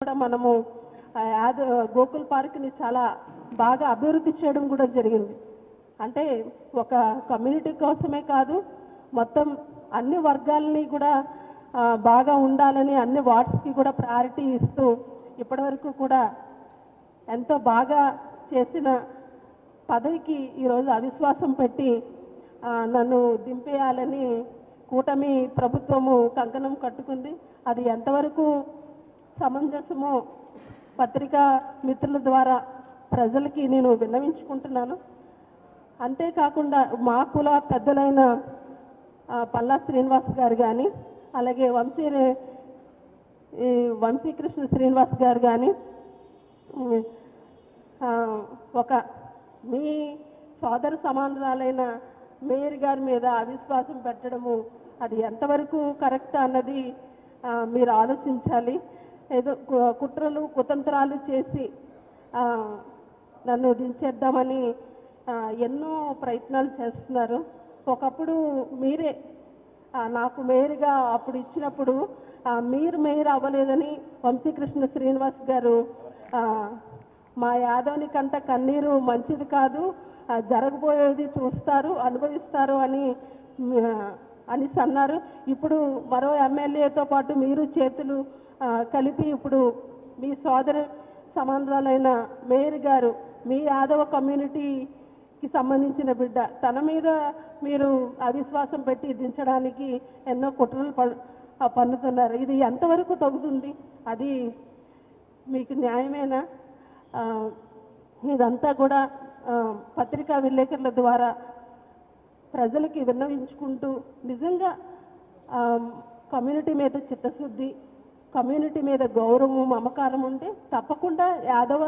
కూడా మనము గోకుల్ పార్క్ని చాలా బాగా అభివృద్ధి చేయడం కూడా జరిగింది. అంటే ఒక కమ్యూనిటీ కోసమే కాదు, మొత్తం అన్ని వర్గాలని కూడా బాగా ఉండాలని అన్ని వార్డ్స్కి కూడా ప్రయారిటీ ఇస్తూ ఇప్పటివరకు కూడా ఎంతో బాగా చేసిన పదవికి ఈరోజు అవిశ్వాసం పెట్టి నన్ను దింపేయాలని కూటమి ప్రభుత్వము కంకణం కట్టుకుంది. అది ఎంతవరకు సమంజసమో పత్రికా మిత్రుల ద్వారా ప్రజలకి నేను విన్నవించుకుంటున్నాను. అంతేకాకుండా మా కుల పెద్దలైన పల్లా శ్రీనివాస్ గారు కానీ, అలాగే వంశీకృష్ణ శ్రీనివాస్ గారు కానీ ఒక మీ సోదర సమానురాలైన మేయర్ గారి మీద అవిశ్వాసం పెట్టడము అది ఎంతవరకు కరెక్ట్ అన్నది మీరు ఆలోచించాలి. ఏదో కుట్రలు కుతంత్రాలు చేసి నన్ను దించేద్దామని ఎన్నో ప్రయత్నాలు చేస్తున్నారు. ఒకప్పుడు మీరే నాకు మేయర్గా అప్పుడు ఇచ్చినప్పుడు మీరు మేయర్ అవ్వలేదని వంశీకృష్ణ శ్రీనివాస్ గారు మా యాదవ్ని కంట కన్నీరు మంచిది కాదు, జరగబోయేది చూస్తారు అనుభవిస్తారు అని అన్నారు. ఇప్పుడు మరో ఎమ్మెల్యేతో పాటు మీరు చేతులు కలిపి ఇప్పుడు మీ సోదరి సమానురాలైన మేయర్ గారు మీ యాదవ కమ్యూనిటీకి సంబంధించిన బిడ్డ తన మీద మీరు అవిశ్వాసం పెట్టి దించడానికి ఎన్నో కుట్రలు పన్నుతున్నారు. ఇది ఎంతవరకు తగ్గుతుంది? అది మీకు న్యాయమేనా? ఇదంతా కూడా పత్రికా విలేకరుల ద్వారా ప్రజలకి విన్నవించుకుంటూ నిజంగా కమ్యూనిటీ మీద చిత్తశుద్ధి, కమ్యూనిటీ మీద గౌరవం మమకారం ఉంటే తప్పకుండా యాదవ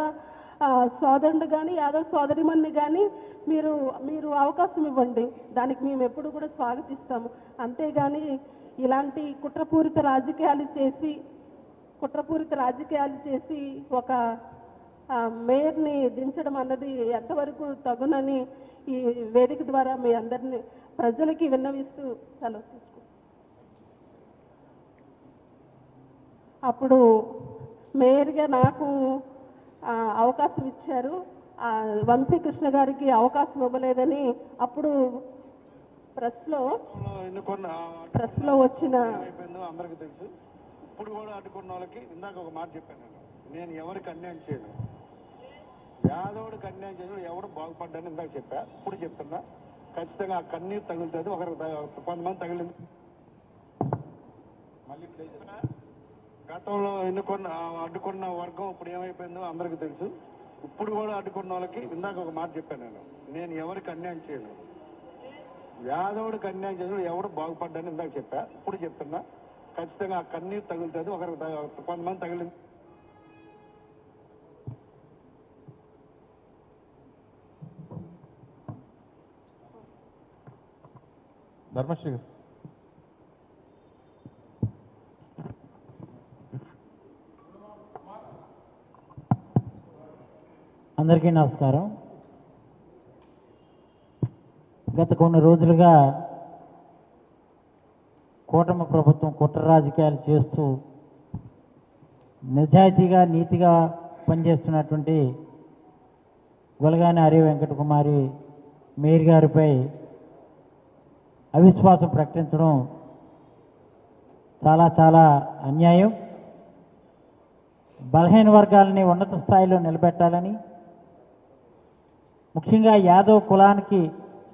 సోదరుడు కానీ యాదవ సోదరిమణ్ణి కానీ మీరు అవకాశం ఇవ్వండి, దానికి మేము ఎప్పుడు కూడా స్వాగతిస్తాము. అంతేగాని ఇలాంటి కుట్రపూరిత రాజకీయాలు చేసి ఒక మేయర్ని దించడం అన్నది ఎంతవరకు తగునని ఈ వేదిక ద్వారా మీ అందరినీ ప్రజలకి విన్నవిస్తూ సెలవు తీసుకుంటాం. అప్పుడు మేయర్గా నాకు అవకాశం ఇచ్చారు, వంశీకృష్ణ గారికి అవకాశం ఇవ్వలేదని అప్పుడు ప్రెస్లో వచ్చిన అందరికీ తెలుసు. ఇప్పుడు కూడా అడ్డుకున్న వాళ్ళకి ఇందాక ఒక మాట చెప్పాను, నేను ఎవరికి అన్యాయం చేయను, యాదవుడికి అన్యాయం చేయను, ఎవడు బాగుపడ్డాని ఇందాక చెప్పా, ఇప్పుడు చెప్తున్నా. ఖచ్చితంగా ఆ కన్నీరు తగులుతుంది, కొంతమంది తగిలింది. మళ్ళీ గతంలో అడ్డుకున్న వర్గం ఇప్పుడు ఏమైపోయిందో అందరికీ తెలుసు. ఇప్పుడు కూడా అడ్డుకున్న వాళ్ళకి ఇందాక ఒక మాట చెప్పాను, నేను ఎవరికి అన్యాయం చేయను, యాదవుడికి అన్యాయం చేయను, ఎవడు బాగుపడ్డాని ఇందాక చెప్పా, ఇప్పుడు చెప్తున్నా. ఖచ్చితంగా ఆ కన్నీరు తగులుతుంది, కొంతమంది తగిలింది. ధర్మశ్రీ గారు. అందరికీ నమస్కారం. గత కొన్ని రోజులుగా కూటమి ప్రభుత్వం కుట్ర రాజకీయాలు చేస్తూ నిజాయితీగా నీతిగా పనిచేస్తున్నటువంటి గొలగాని హరి వెంకట కుమారి మేయర్ గారిపై అవిశ్వాసం ప్రకటించడం చాలా చాలా అన్యాయం. బలహీన వర్గాలని ఉన్నత స్థాయిలో నిలబెట్టాలని, ముఖ్యంగా యాదవ్ కులానికి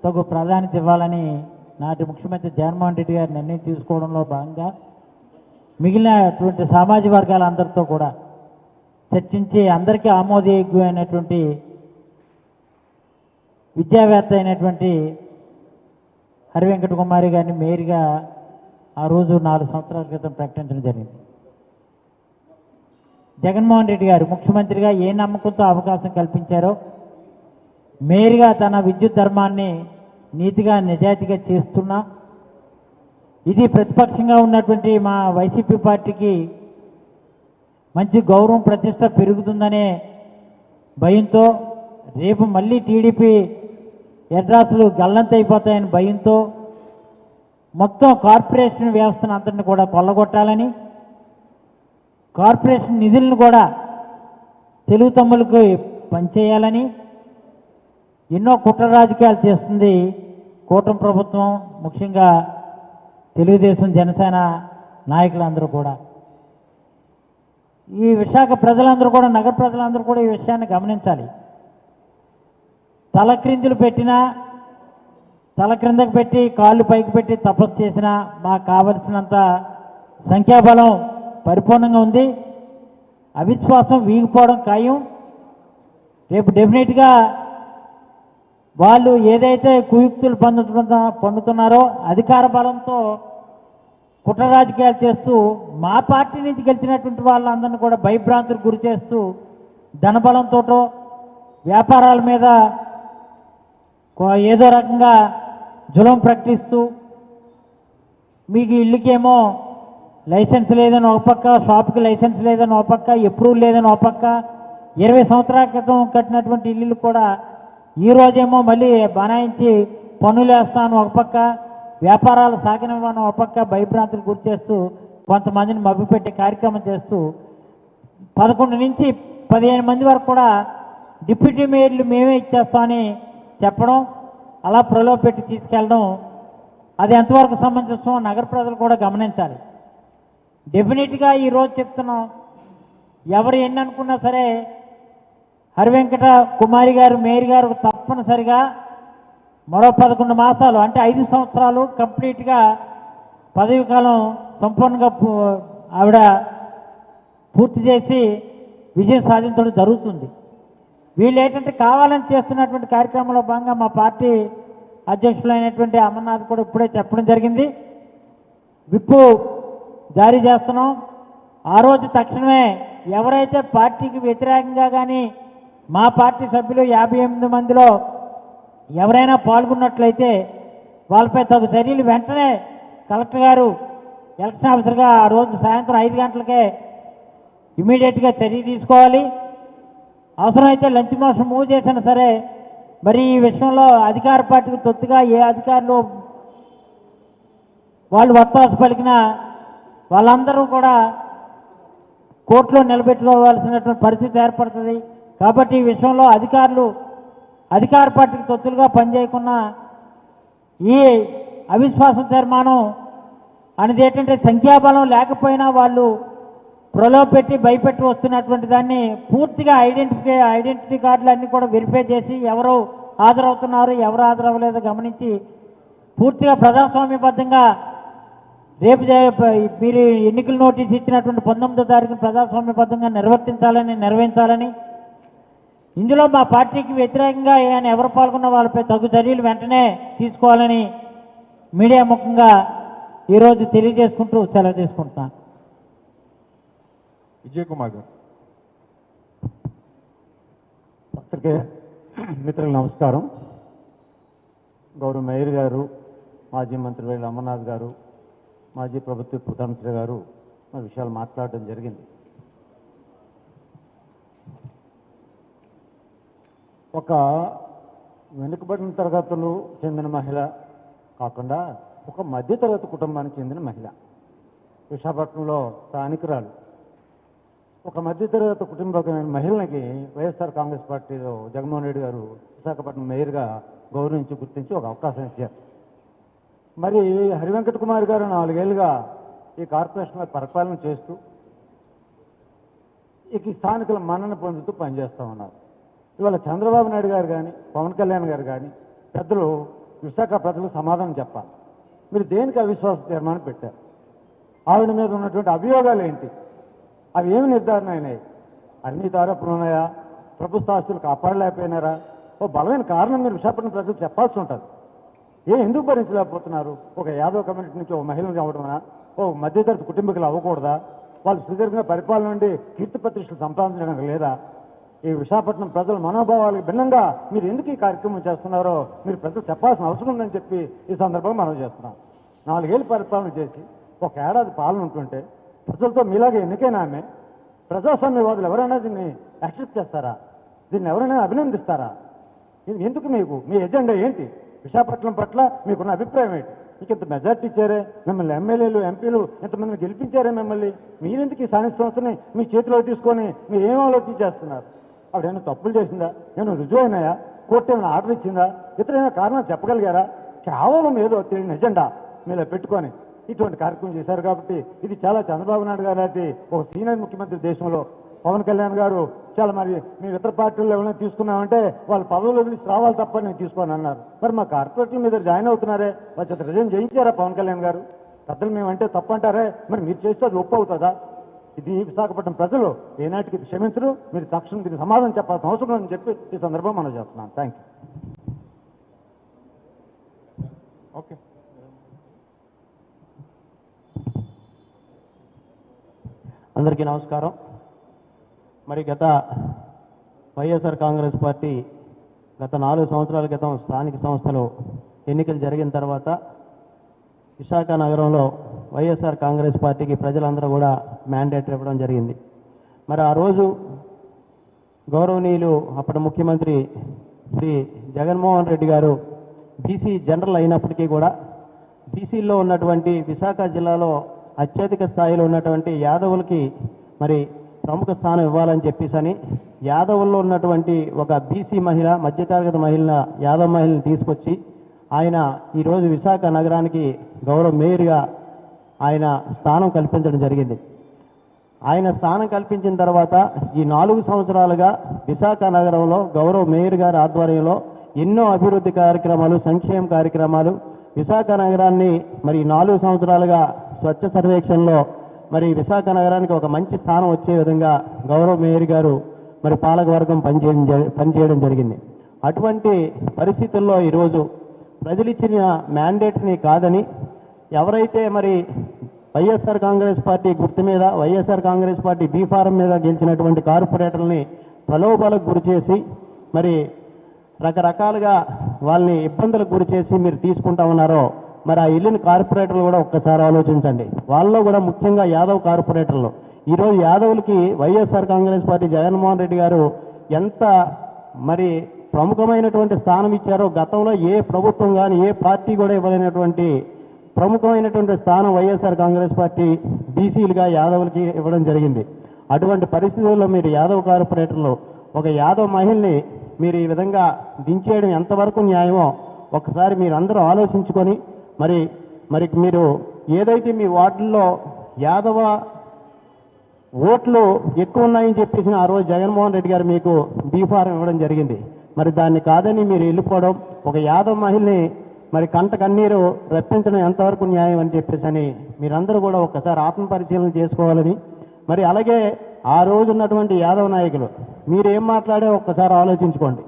తగు ప్రాధాన్యత ఇవ్వాలని నాటి ముఖ్యమంత్రి జగన్మోహన్ రెడ్డి గారు నిర్ణయం తీసుకోవడంలో భాగంగా మిగిలినటువంటి సామాజిక వర్గాలందరితో కూడా చర్చించి అందరికీ ఆమోదయోగ్యమైనటువంటి విద్యావేత్త అయినటువంటి హరి వెంకట కుమారి గారిని మేయర్గా ఆ రోజు 4 సంవత్సరాల క్రితం ప్రకటించడం జరిగింది. జగన్మోహన్ రెడ్డి గారు ముఖ్యమంత్రిగా ఏ నమ్మకంతో అవకాశం కల్పించారో మేయర్గా తన విద్యుత్ ధర్మాన్ని నీతిగా నిజాయితీగా చేస్తున్నా, ఇది ప్రతిపక్షంగా ఉన్నటువంటి మా వైసీపీ పార్టీకి మంచి గౌరవం ప్రతిష్ట పెరుగుతుందనే భయంతో, రేపు మళ్ళీ టీడీపీ ఎడ్రాసులు గల్లంతైపోతాయని భయంతో మొత్తం కార్పొరేషన్ వ్యవస్థను అంతటిని కూడా కొల్లగొట్టాలని కార్పొరేషన్ నిధులను కూడా తెలుగు తమ్ములకు పనిచేయాలని ఎన్నో కుట్ర రాజకీయాలు చేస్తుంది కూటమి ప్రభుత్వం, ముఖ్యంగా తెలుగుదేశం జనసేన నాయకులందరూ కూడా. ఈ విశాఖ ప్రజలందరూ కూడా, నగర ప్రజలందరూ కూడా ఈ విషయాన్ని గమనించాలి. తలక్రిందులు పెట్టినా, తల క్రిందకు పెట్టి కాళ్ళు పైకి పెట్టి తపస్సు చేసినా మాకు కావలసినంత సంఖ్యాబలం పరిపూర్ణంగా ఉంది. అవిశ్వాసం వీగిపోవడం ఖాయం. రేపు డెఫినెట్గా వాళ్ళు ఏదైతే కుయుక్తులు పొందుతున్నారో అధికార బలంతో కుట్ర రాజకీయాలు చేస్తూ మా పార్టీ నుంచి గెలిచినటువంటి వాళ్ళందరినీ కూడా భయభ్రాంతులకు గురి చేస్తూ ధనబలంతో వ్యాపారాల మీద ఏదో రకంగా జులం ప్రకటిస్తూ మీకు ఇల్లుకేమో లైసెన్స్ లేదని ఒక పక్క, షాప్కి లైసెన్స్ లేదని ఒక పక్క, అప్రూవల్ లేదని ఒక పక్క, 20 సంవత్సరాల క్రితం కట్టినటువంటి ఇల్లులు కూడా ఈరోజేమో మళ్ళీ బనాయించి పన్నులు వేస్తాను ఒక పక్క, వ్యాపారాలు సాగనివ్వను ఒక పక్క, భయభ్రాంతులు గురి చేస్తూ కొంతమందిని మభ్యపెట్టే కార్యక్రమం చేస్తూ 11 నుంచి 15 మంది వరకు కూడా డిప్యూటీ మేయర్లు మేమే ఇచ్చేస్తామని చెప్పడం, అలా ప్రలోభపెట్టి తీసుకెళ్ళడం, అది ఎంతవరకు సమంజసం నగర ప్రజలు కూడా గమనించాలి. డెఫినెట్గా ఈరోజు చెప్తున్నాం, ఎవరు ఎన్ని అనుకున్నా సరే హరివెంకట కుమారి గారు మేయర్ గారు తప్పనిసరిగా మరో 11 మాసాలు అంటే 5 సంవత్సరాలు కంప్లీట్గా పదవి కాలం సంపూర్ణంగా ఆవిడ పూర్తి చేసి విజయం సాధించడం జరుగుతుంది. వీళ్ళు ఏంటంటే కావాలని చేస్తున్నటువంటి కార్యక్రమంలో భాగంగా మా పార్టీ అధ్యక్షులైనటువంటి అమర్నాథ్ కూడా ఇప్పుడే చెప్పడం జరిగింది. విప్పు జారీ చేస్తున్నాం. ఆ రోజు తక్షణమే ఎవరైతే పార్టీకి వ్యతిరేకంగా కానీ మా పార్టీ సభ్యులు 58 మందిలో ఎవరైనా పాల్గొన్నట్లయితే వాళ్ళపై తగు చర్యలు వెంటనే కలెక్టర్ గారు ఎలక్షన్ ఆఫీసర్గా ఆ రోజు సాయంత్రం 5 గంటలకే ఇమీడియట్గా చర్య తీసుకోవాలి. అవసరమైతే లంచ్ మోషన్ మూవ్ చేసినా సరే మరి ఈ విషయంలో అధికార పార్టీకి తొత్తుగా ఏ అధికారులు వాళ్ళు వత్తాసు పలికినా వాళ్ళందరూ కూడా కోర్టులో నిలబెట్టుకోవాల్సినటువంటి పరిస్థితి ఏర్పడుతుంది. కాబట్టి ఈ విషయంలో అధికారులు అధికార పార్టీకి తొత్తులుగా పనిచేయకుండా ఈ అవిశ్వాస తీర్మానం అనేది ఏంటంటే సంఖ్యాబలం లేకపోయినా వాళ్ళు ప్రలోభపెట్టి భయపెట్టి వస్తున్నటువంటి దాన్ని పూర్తిగా ఐడెంటిటీ కార్డులు అన్నీ కూడా వెరిఫై చేసి ఎవరు హాజరవుతున్నారు ఎవరు హాజరవ్వలేదో గమనించి పూర్తిగా ప్రజాస్వామ్యబద్ధంగా రేపు మీరు ఎన్నికల నోటీస్ ఇచ్చినటువంటి 19వ తారీఖున ప్రజాస్వామ్యబద్ధంగా నిర్వహించాలని ఇందులో మా పార్టీకి వ్యతిరేకంగా ఏమైనా ఎవరు పాల్గొన్న వాళ్ళపై తగు చర్యలు వెంటనే తీసుకోవాలని మీడియా ముఖంగా ఈరోజు తెలియజేసుకుంటూ సెలవు తీసుకుంటున్నాను. విజయ్ కుమార్ గారు. పత్రికే మిత్రులకు నమస్కారం. గౌరవ మేయర్ గారు, మాజీ మంత్రి వేల అమర్నాథ్ గారు, మాజీ ప్రభుత్వ ప్రధానమంత్రి గారు మా విషయాలు మాట్లాడడం జరిగింది. ఒక వెనుకబడిన తరగతులు చెందిన మహిళ కాకుండా ఒక మధ్యతరగతి కుటుంబానికి చెందిన మహిళ, విశాఖపట్నంలో స్థానికురాలు, ఒక మధ్యతరగతి కుటుంబ మహిళకి వైఎస్ఆర్ కాంగ్రెస్ పార్టీలో జగన్మోహన్ రెడ్డి గారు విశాఖపట్నం మేయర్గా గౌరవించి గుర్తించి ఒక అవకాశం ఇచ్చారు. మరి హరివెంకట కుమార్ గారు 4 ఏళ్ళుగా ఈ కార్పొరేషన్లో పరిపాలన చేస్తూ ఈ స్థానికుల మన్నన పొందుతూ పనిచేస్తూ ఉన్నారు. ఇవాళ చంద్రబాబు నాయుడు గారు కానీ పవన్ కళ్యాణ్ గారు కానీ పెద్దలు విశాఖ ప్రజలకు సమాధానం చెప్పాలి. మీరు దేనికి అవిశ్వాస తీర్మానం పెట్టారు? ఆవిడ మీద ఉన్నటువంటి అభియోగాలు ఏంటి? అవి ఏమి నిర్ధారణ అయినాయి? అవినీతి ఆరోపణలు ఉన్నాయా? ప్రభుత్వ ఆస్తులు కాపాడలేకపోయినారా? ఓ బలమైన కారణం మీరు విశాఖపట్నం ప్రజలకు చెప్పాల్సి ఉంటుంది. ఎందుకు భరించలేకపోతున్నారు? ఒక యాదవ్ కమ్యూనిటీ నుంచి ఒక మహిళను అవ్వడమా? ఓ మధ్యతరగతి కుటుంబీకులు అవ్వకూడదా? వాళ్ళు సుదీర్ఘంగా పరిపాలన నుండి కీర్తి ప్రతిష్టలు సంపాదించడానికి లేదా? ఈ విశాఖపట్నం ప్రజల మనోభావాలకు భిన్నంగా మీరు ఎందుకు ఈ కార్యక్రమం చేస్తున్నారో మీరు ప్రజలు చెప్పాల్సిన అవసరం ఉందని చెప్పి ఈ సందర్భంగా మనం చేస్తున్నాం. 4 ఏళ్ళు పరిపాలన చేసి 1 ఏడాది పాలన ఉంటుంటే ప్రజలతో మీలాగే ఎన్నికైనా ఆమె ప్రజాస్వామ్యవాదులు ఎవరైనా దీన్ని యాక్సెప్ట్ చేస్తారా? దీన్ని ఎవరైనా అభినందిస్తారా? ఎందుకు మీకు మీ ఎజెండా ఏంటి? విశాఖపట్నం పట్ల మీకున్న అభిప్రాయం ఏంటి? మీకు ఇంత మెజార్టీ ఇచ్చారే, మిమ్మల్ని ఎమ్మెల్యేలు ఎంపీలు ఇంతమందిని గెలిపించారే, మిమ్మల్ని మీరెందుకు ఈ స్థానిక సంస్థని మీ చేతిలో తీసుకొని మీరు ఏం ఆలోచించేస్తున్నారు? ఆవిడ ఏమైనా తప్పులు చేసిందా? ఏమైనా రుజువు అయినాయా? కోర్టు ఏమైనా ఆర్డర్ ఇచ్చిందా? ఇతరైనా కారణం చెప్పగలిగారా? కేవలం ఏదో తెలియని ఎజెండా మీలో పెట్టుకొని ఇటువంటి కార్యక్రమం చేశారు. కాబట్టి ఇది చాలా చంద్రబాబు నాయుడు గారు లాంటి ఒక సీనియర్ ముఖ్యమంత్రి దేశంలో, పవన్ కళ్యాణ్ గారు చాలా మరి మేము ఇతర పార్టీల్లో ఏమైనా తీసుకున్నామంటే వాళ్ళు పదవులు వదిలిసి రావాలి తప్ప నేను తీసుకోను అన్నారు. మరి మా కార్పొరేట్లు మీద జాయిన్ అవుతున్నారే, వాళ్ళ చేత రిజైన్ చేయించారా పవన్ కళ్యాణ్ గారు? పెద్దలు మేమంటే తప్పు అంటారే, మరి మీరు చేస్తే అది ఒప్పు అవుతుందా? ఇది విశాఖపట్నం ప్రజలు ఏనాటికి క్షమించరు. మీరు తక్షణం దీనికి సమాధానం చెప్పాల్సిన అవసరం అని చెప్పి ఈ సందర్భం మనం చేస్తున్నాం. Thank you. ఓకే. అందరికీ నమస్కారం. మరి గత వైఎస్ఆర్ కాంగ్రెస్ పార్టీ గత 4 సంవత్సరాల క్రితం స్థానిక సంస్థలు ఎన్నికలు జరిగిన తర్వాత విశాఖ నగరంలో వైఎస్ఆర్ కాంగ్రెస్ పార్టీకి ప్రజలందరూ కూడా మ్యాండేట్ ఇవ్వడం జరిగింది. మరి ఆ రోజు గౌరవనీయులు అప్పటి ముఖ్యమంత్రి శ్రీ జగన్మోహన్ రెడ్డి గారు బీసీ జనరల్ అయినప్పటికీ కూడా బీసీల్లో ఉన్నటువంటి విశాఖ జిల్లాలో అత్యధిక స్థాయిలో ఉన్నటువంటి యాదవులకి మరి ప్రముఖ స్థానం ఇవ్వాలని చెప్పేసి యాదవుల్లో ఉన్నటువంటి ఒక బీసీ మహిళ, మధ్యతరగతి మహిళ, యాదవ్ మహిళని తీసుకొచ్చి ఆయన ఈరోజు విశాఖ నగరానికి గౌరవ మేయర్గా ఆయన స్థానం కల్పించడం జరిగింది. ఆయన స్థానం కల్పించిన తర్వాత ఈ 4 సంవత్సరాలుగా విశాఖ నగరంలో గౌరవ మేయర్ గారి ఆధ్వర్యంలో ఎన్నో అభివృద్ధి కార్యక్రమాలు, సంక్షేమ కార్యక్రమాలు, విశాఖ నగరాన్ని మరి 4 సంవత్సరాలుగా స్వచ్ఛ సర్వేక్షణలో మరి విశాఖ నగరానికి ఒక మంచి స్థానం వచ్చే విధంగా గౌరవ మేయర్ గారు మరి పాలకవర్గం పనిచేయడం జరిగింది. అటువంటి పరిస్థితుల్లో ఈరోజు ప్రజలిచ్చిన మ్యాండేట్ని కాదని ఎవరైతే మరి వైఎస్ఆర్ కాంగ్రెస్ పార్టీ గుర్తు మీద, వైఎస్ఆర్ కాంగ్రెస్ పార్టీ బీఫారం మీద గెలిచినటువంటి కార్పొరేటర్ని ప్రలోభాలకు గురి చేసి మరి రకరకాలుగా వాళ్ళని ఇబ్బందులకు గురి చేసి మీరు తీసుకుంటా ఉన్నారో మరి ఆ ఇల్లుని కార్పొరేటర్లు కూడా ఒక్కసారి ఆలోచించండి. వాళ్ళలో కూడా ముఖ్యంగా యాదవ్ కార్పొరేటర్లు ఈరోజు యాదవులకి వైఎస్ఆర్ కాంగ్రెస్ పార్టీ జగన్మోహన్ రెడ్డి గారు ఎంత మరి ప్రముఖమైనటువంటి స్థానం ఇచ్చారో గతంలో ఏ ప్రభుత్వం కానీ ఏ పార్టీ కూడా ఇవ్వలేనటువంటి ప్రముఖమైనటువంటి స్థానం వైఎస్ఆర్ కాంగ్రెస్ పార్టీ బీసీలుగా యాదవులకి ఇవ్వడం జరిగింది. అటువంటి పరిస్థితుల్లో మీరు యాదవ్ కార్పొరేటర్లు ఒక యాదవ్ మహిళని మీరు ఈ విధంగా దించేయడం ఎంతవరకు న్యాయమో ఒకసారి మీరు అందరూ ఆలోచించుకొని మరి మీరు ఏదైతే మీ వార్డుల్లో యాదవ ఓట్లు ఎక్కువ ఉన్నాయని చెప్పేసి ఆ రోజు జగన్మోహన్ రెడ్డి గారు మీకు బీఫారం ఇవ్వడం జరిగింది. మరి దాన్ని కాదని మీరు వెళ్ళిపోవడం, ఒక యాదవ్ మహిళని మరి కంట కన్నీరు రప్పించడం ఎంతవరకు న్యాయం అని చెప్పేసి మీరందరూ కూడా ఒక్కసారి ఆత్మపరిశీలన చేసుకోవాలని, మరి అలాగే ఆ రోజు ఉన్నటువంటి యాదవ్ నాయకులు మీరేం మాట్లాడే ఒక్కసారి ఆలోచించుకోండి.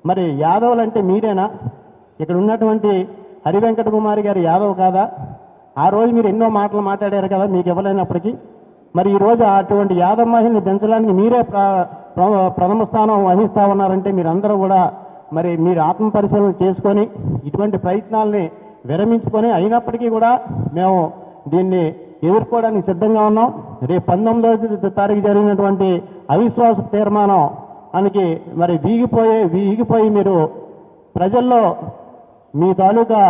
మరి యాదవులు అంటే మీరేనా? ఇక్కడ ఉన్నటువంటి హరివెంకట కుమారి గారు యాదవ్ కాదా? ఆ రోజు మీరు ఎన్నో మాటలు మాట్లాడారు కదా మీకు ఇవ్వలేనప్పటికీ. మరి ఈరోజు అటువంటి యాదవ్ మహిళని దించడానికి మీరే ప్రథమ స్థానం వహిస్తా ఉన్నారంటే మీరందరూ కూడా మరి మీరు ఆత్మపరిశీలన చేసుకొని ఇటువంటి ప్రయత్నాలని విరమించుకొని అయినప్పటికీ కూడా మేము దీన్ని ఎదుర్కోవడానికి సిద్ధంగా ఉన్నాం. రేపు 19వ తారీఖు జరిగినటువంటి అవిశ్వాస తీర్మానానికి మరి వీగిపోయి మీరు ప్రజల్లో మీ తాలూకా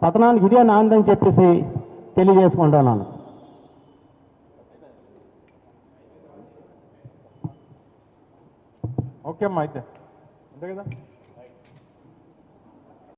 పతనానికి ఇదే నాందని చెప్పేసి తెలియజేసుకుంటున్నాను. ఓకే అమ్మా, అయితే అంతే కదా.